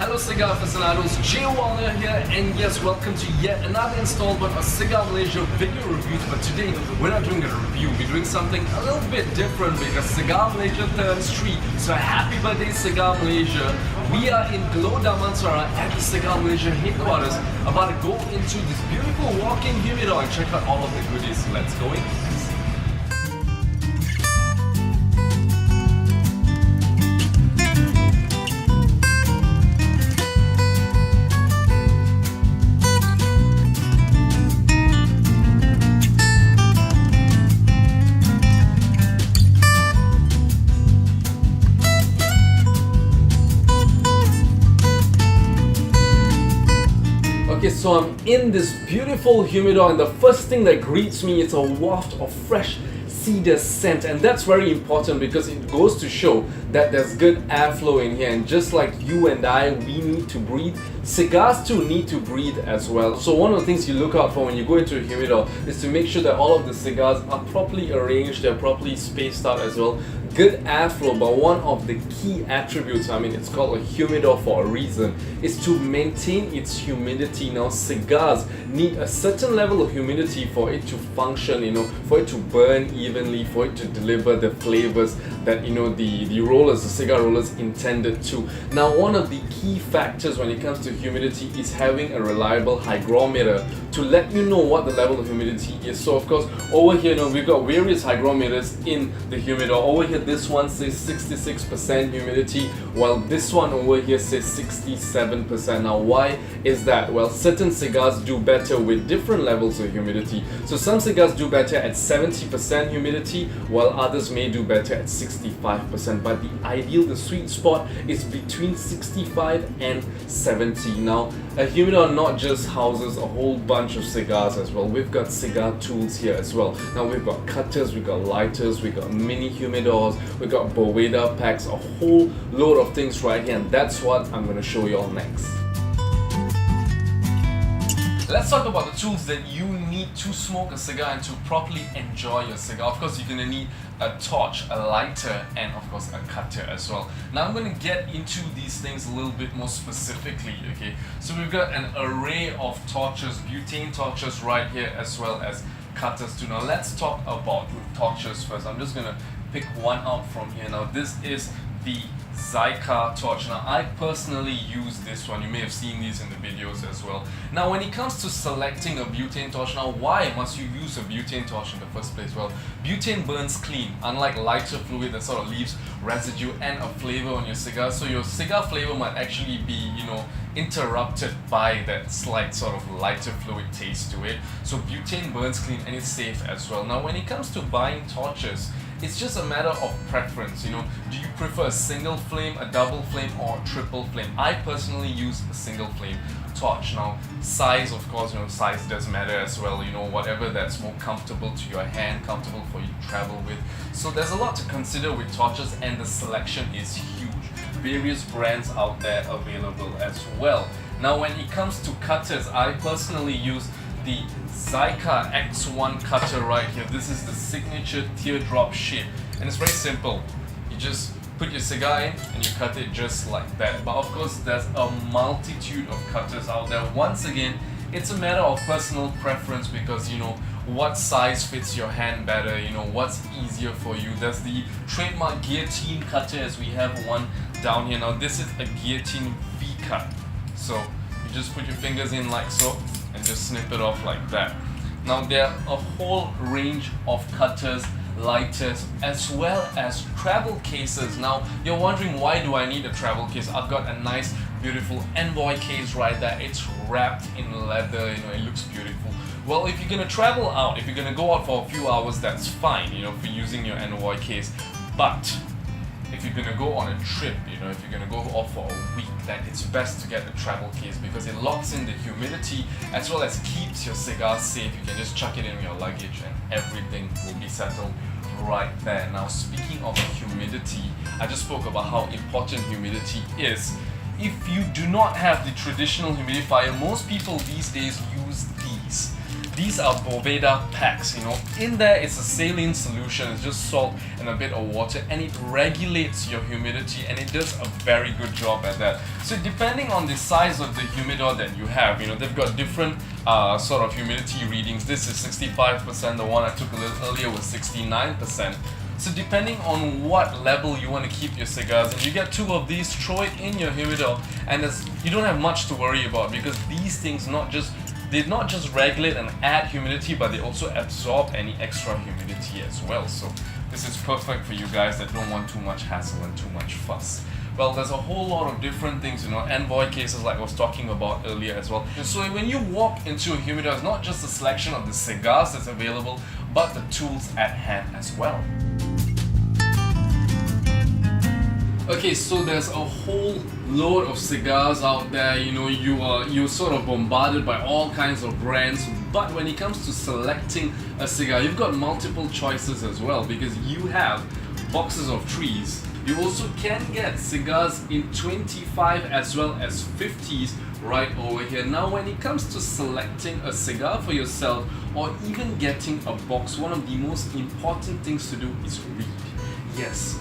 Hello cigar aficionados, Walia here, and yes, welcome to yet another installment of Cigar Malaysia video reviews. But today we're not doing a review, we're doing something a little bit different because Cigar Malaysia turns 3. So happy birthday Cigar Malaysia. We are in Glo Damansara at the Cigar Malaysia headquarters, about to go into this beautiful walk-in humidor and check out all of the goodies. Let's go in. Okay, so I'm in this beautiful humidor and the first thing that greets me is a waft of fresh cedar scent, and that's very important because it goes to show that there's good airflow in here, and just like you and I, we need to breathe, cigars too need to breathe as well. So one of the things you look out for when you go into a humidor is to make sure that all of the cigars are properly arranged, they're properly spaced out as well. Good airflow, but one of the key attributes, I mean it's called a humidor for a reason, is to maintain its humidity. Now cigars need a certain level of humidity for it to function, for it to burn evenly, for it to deliver the flavors that the rollers, the cigar rollers intended to. Now one of the key factors when it comes to humidity is having a reliable hygrometer to let you know what the level of humidity is. So of course over here we've got various hygrometers in the humidor. Over here this one says 66% humidity, while this one over here says 67%. Now why is that? Well, certain cigars do better with different levels of humidity. So some cigars do better at 70% humidity, while others may do better at 65%. But the ideal, the sweet spot is between 65 and 70. Now a humidor not just houses a whole bunch of cigars as well. We've got cigar tools here as well. Now we've got cutters, we've got lighters, we've got mini humidors, we've got Boveda packs, a whole load of things right here, and that's what I'm going to show you all next. Let's talk about the tools that you need to smoke a cigar and to properly enjoy your cigar. Of course, you're going to need a torch, a lighter, and of course a cutter as well. Now I'm going to get into these things a little bit more specifically, okay? So we've got an array of torches, butane torches right here, as well as cutters too. Now let's talk about torches first. I'm just going to pick one out from here. Now this is the Cigar torch. Now I personally use this one. You may have seen these in the videos as well. Now when it comes to selecting a butane torch, now why must you use a butane torch in the first place? Well, butane burns clean, unlike lighter fluid that sort of leaves residue and a flavor on your cigar. So your cigar flavor might actually be, interrupted by that slight sort of lighter fluid taste to it. So butane burns clean and it's safe as well. Now when it comes to buying torches, it's just a matter of preference. Do you prefer a single flame, a double flame, or a triple flame? I personally use a single flame torch. Now size, of course, size does matter as well, whatever that's more comfortable to your hand, comfortable for you to travel with. So there's a lot to consider with torches, and the selection is huge. Various brands out there available as well. Now when it comes to cutters, I personally use the Cigar X1 cutter right here. This is the signature teardrop shape, and it's very simple. You just put your cigar in and you cut it just like that. But of course there's a multitude of cutters out there. Once again, it's a matter of personal preference because what size fits your hand better, what's easier for you. There's the trademark guillotine cutter, as we have one down here. Now this is a guillotine V cut, so you just put your fingers in like so and just snip it off like that. Now there are a whole range of cutters, lighters, as well as travel cases. Now you're wondering, why do I need a travel case? I've got a nice beautiful envoy case right there. It's wrapped in leather, it looks beautiful. Well, if you're gonna travel out, if you're gonna go out for a few hours, that's fine, for using your envoy case. But if you're gonna go on a trip, if you're gonna go off for a week, then it's best to get a travel case because it locks in the humidity as well as keeps your cigar safe. You can just chuck it in your luggage and everything will be settled right there. Now speaking of humidity, I just spoke about how important humidity is. If you do not have the traditional humidifier, most people these days use these. These are Boveda packs, you know. In there is a saline solution, it's just salt and a bit of water, and it regulates your humidity, and it does a very good job at that. So depending on the size of the humidor that you have, you know, they've got different sort of humidity readings. This is 65%, the one I took a little earlier was 69%. So depending on what level you want to keep your cigars, and you get 2 of these, throw it in your humidor, and you don't have much to worry about, because these things they not just regulate and add humidity, but they also absorb any extra humidity as well. So this is perfect for you guys that don't want too much hassle and too much fuss. Well, there's a whole lot of different things, you know, envoy cases like I was talking about earlier as well. And so when you walk into a humidor, it's not just a selection of the cigars that's available, but the tools at hand as well. Okay, so there's a whole load of cigars out there, you know, you're sort of bombarded by all kinds of brands, but when it comes to selecting a cigar, you've got multiple choices as well, because you have boxes of trees. You also can get cigars in 25 as well as 50s right over here. Now when it comes to selecting a cigar for yourself or even getting a box, one of the most important things to do is read. Yes,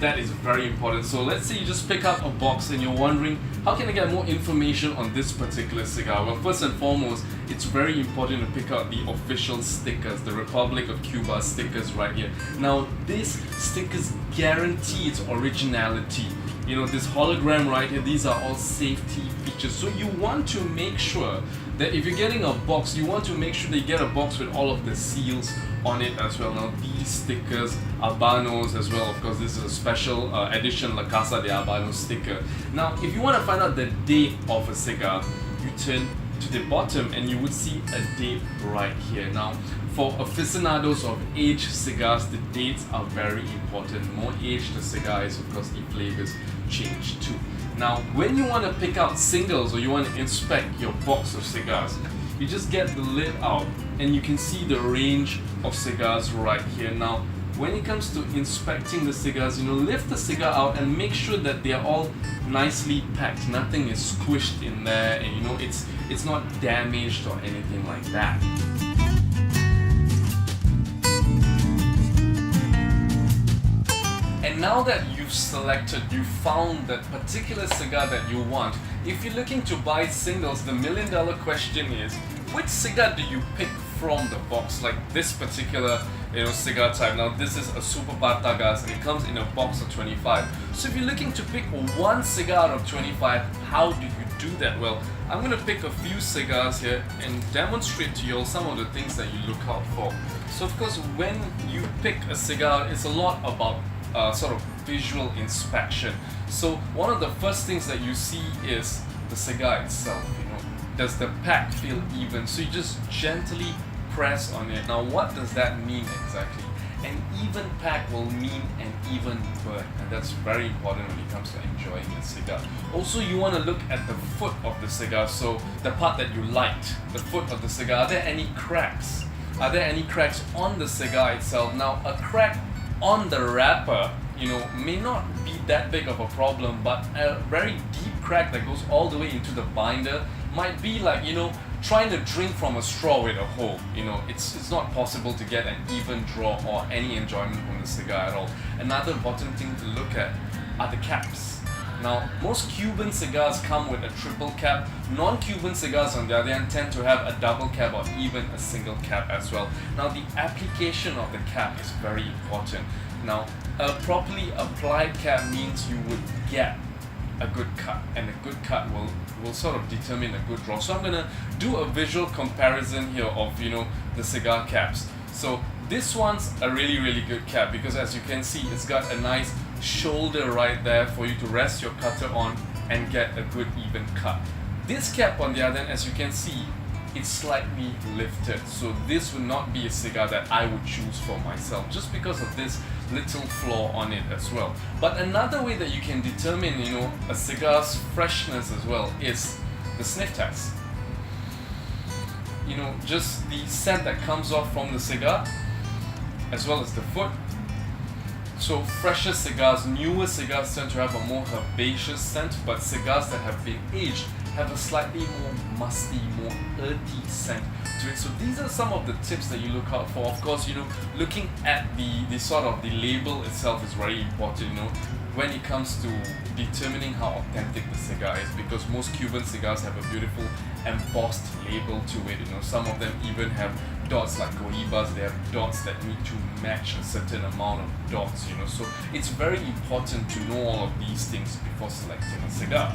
that is very important. So let's say you just pick up a box and you're wondering, how can I get more information on this particular cigar? Well, first and foremost, it's very important to pick out the official stickers, the Republic of Cuba stickers right here. Now, these stickers guarantee its originality. You know, this hologram right here, these are all safety features. So you want to make sure that if you're getting a box, you want to make sure that you get a box with all of the seals on it as well. Now these stickers, Habanos as well, of course this is a special edition La Casa de Habano sticker. Now if you want to find out the date of a cigar, you turn to the bottom and you would see a date right here. Now for aficionados of aged cigars, the dates are very important. The more aged the cigar is, of course the flavors change too. Now when you want to pick out singles or you want to inspect your box of cigars, you just get the lid out and you can see the range of cigars right here. Now when it comes to inspecting the cigars, you know, lift the cigar out and make sure that they are all nicely packed. Nothing is squished in there, and you know, it's not damaged or anything like that. And now that you've selected, you found that particular cigar that you want, if you're looking to buy singles, the $1,000,000 question is, which cigar do you pick from the box? Like this particular, you know, cigar type. Now this is a Super Partagas and it comes in a box of 25. So if you're looking to pick one cigar out of 25, how do you do that? Well, I'm going to pick a few cigars here and demonstrate to you all some of the things that you look out for. So of course, when you pick a cigar, it's a lot about sort of visual inspection. So one of the first things that you see is the cigar itself. You know, does the pack feel even? So you just gently press on it. Now what does that mean exactly? An even pack will mean an even burn, and that's very important when it comes to enjoying a cigar. Also, you want to look at the foot of the cigar, so the part that you light, the foot of the cigar. Are there any cracks? Are there any cracks on the cigar itself? Now a crack on the wrapper, you know, may not be that big of a problem, but a very deep crack that goes all the way into the binder might be like, you know, trying to drink from a straw with a hole. You know, it's not possible to get an even draw or any enjoyment from the cigar at all. Another important thing to look at are the caps. Now, most Cuban cigars come with a triple cap. Non-Cuban cigars, on the other hand, tend to have a double cap or even a single cap as well. Now, the application of the cap is very important. Now, a properly applied cap means you would get a good cut, and a good cut will sort of determine a good draw. So I'm gonna do a visual comparison here of, you know, the cigar caps. So this one's a really good cap because, as you can see, it's got a nice shoulder right there for you to rest your cutter on and get a good even cut. This cap, on the other hand, as you can see, it's slightly lifted, so this would not be a cigar that I would choose for myself just because of this little flaw on it as well. But another way that you can determine, you know, a cigar's freshness as well is the sniff test. You know, just the scent that comes off from the cigar as well as the foot. So fresher cigars, newer cigars tend to have a more herbaceous scent, but cigars that have been aged have a slightly more musty, more earthy scent to it. So these are some of the tips that you look out for. Of course, looking at the sort of the label itself is very important, when it comes to determining how authentic the cigar is, because most Cuban cigars have a beautiful embossed label to it. Some of them even have dots like cohibas. They have dots that need to match a certain amount of dots. So it's very important to know all of these things before selecting a cigar.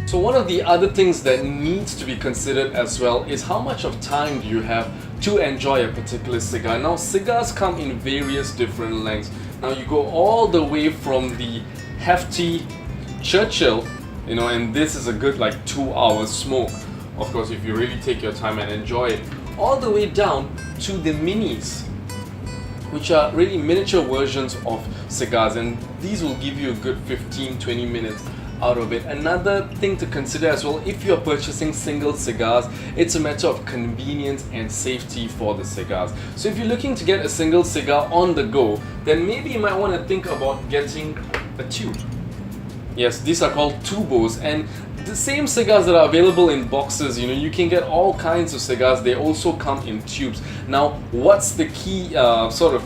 So one of the other things that needs to be considered as well is how much of time do you have to enjoy a particular cigar. Now, cigars come in various different lengths. Now, you go all the way from the hefty Churchill, and this is a good 2 hours smoke, of course, if you really take your time and enjoy it, all the way down to the minis, which are really miniature versions of cigars, and these will give you a good 15-20 minutes out of it. Another thing to consider as well, if you're purchasing single cigars, it's a matter of convenience and safety for the cigars. So if you're looking to get a single cigar on the go, then maybe you might want to think about getting a tube. Yes, these are called tubos, and the same cigars that are available in boxes, you can get all kinds of cigars. They also come in tubes. Now, what's the key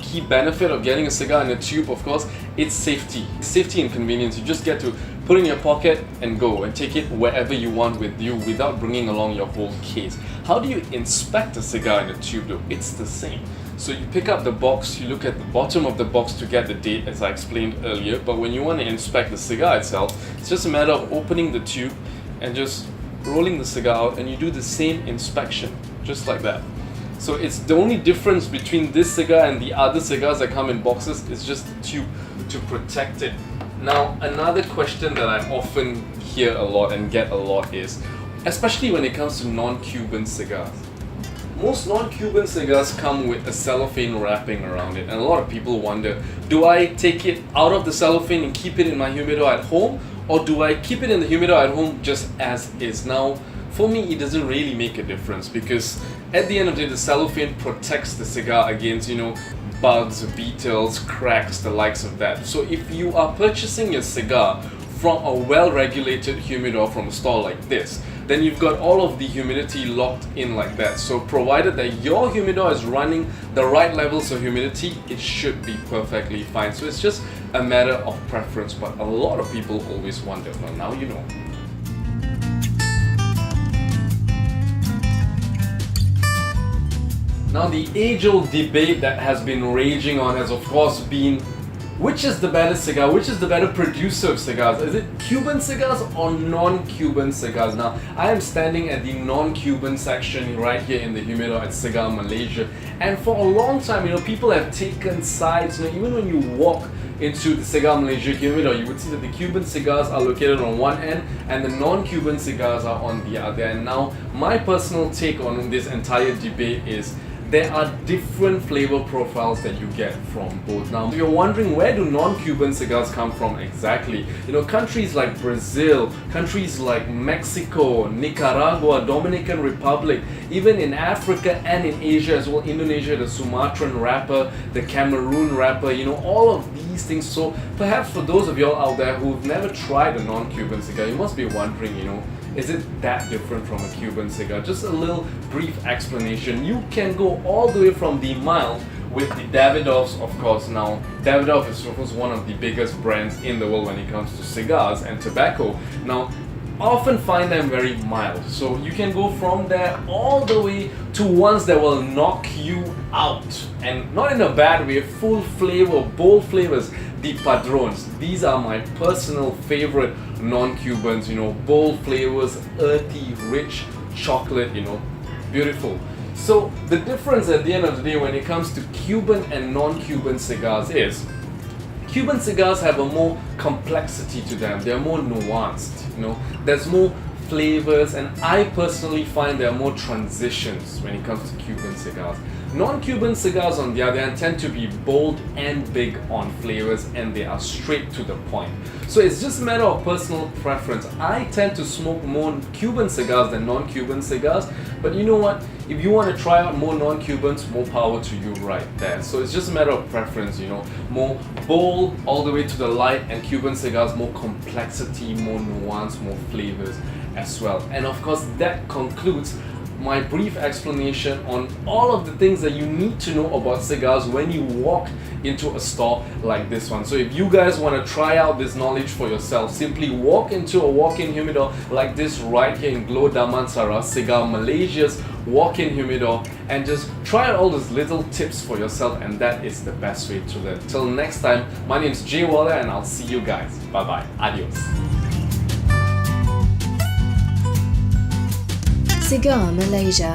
key benefit of getting a cigar in a tube? Of course, it's safety and convenience. You just get to put it in your pocket and go and take it wherever you want with you without bringing along your whole case. How do you inspect a cigar in a tube though? It's the same. So you pick up the box, you look at the bottom of the box to get the date, as I explained earlier, but when you want to inspect the cigar itself, it's just a matter of opening the tube and just rolling the cigar out, and you do the same inspection, just like that. So it's the only difference between this cigar and the other cigars that come in boxes is just the tube to protect it. Now, another question that I often hear a lot and get a lot is, especially when it comes to non-Cuban cigars, most non-Cuban cigars come with a cellophane wrapping around it, and a lot of people wonder, do I take it out of the cellophane and keep it in my humidor at home, or do I keep it in the humidor at home just as is? Now, for me, it doesn't really make a difference, because at the end of the day, the cellophane protects the cigar against, bugs, beetles, cracks, the likes of that. So if you are purchasing your cigar from a well-regulated humidor from a store like this, then you've got all of the humidity locked in like that. So provided that your humidor is running the right levels of humidity, it should be perfectly fine. So it's just a matter of preference, but a lot of people always wonder. Well, now you know. Now, the age-old debate that has been raging on has of course been, which is the better cigar, which is the better producer of cigars? Is it Cuban cigars or non-Cuban cigars? Now, I am standing at the non-Cuban section right here in the humidor at Cigar Malaysia, and for a long time, people have taken sides. Even when you walk into the Cigar Malaysia humidor, you would see that the Cuban cigars are located on one end and the non-Cuban cigars are on the other. And now, my personal take on this entire debate is, there are different flavor profiles that you get from both. Now, if you're wondering, where do non-Cuban cigars come from exactly? Countries like Brazil, countries like Mexico, Nicaragua, Dominican Republic, even in Africa and in Asia as well, Indonesia, the Sumatran wrapper, the Cameroon wrapper, all of these things. So perhaps for those of y'all out there who've never tried a non-Cuban cigar, you must be wondering, is it that different from a Cuban cigar? Just a little brief explanation. You can go all the way from the mild with the Davidoffs, of course. Now, Davidoff is of course one of the biggest brands in the world when it comes to cigars and tobacco. Now, often find them very mild. So you can go from there all the way to ones that will knock you out. And not in a bad way, full flavor, bold flavors. The Padrones. These are my personal favorite non-Cubans, bold flavors, earthy, rich chocolate, beautiful. So the difference at the end of the day when it comes to Cuban and non-Cuban cigars is, Cuban cigars have a more complexity to them. They're more nuanced, there's more flavors, and I personally find there are more transitions when it comes to Cuban cigars. Non-Cuban cigars, on the other hand, tend to be bold and big on flavors, and they are straight to the point. So it's just a matter of personal preference. I tend to smoke more Cuban cigars than non-Cuban cigars, but you know what? If you want to try out more non-Cubans, more power to you right there. So it's just a matter of preference, you know. More bold all the way to the light, and Cuban cigars more complexity, more nuance, more flavors as well. And of course, that concludes my brief explanation on all of the things that you need to know about cigars when you walk into a store like this one. So if you guys want to try out this knowledge for yourself, simply walk into a walk-in humidor like this right here in Glo Damansara, Cigar Malaysia's walk-in humidor, and just try out all those little tips for yourself, and that is the best way to learn. Till next time, my name is Walia, and I'll see you guys. Bye bye. Adios. Cigar Malaysia.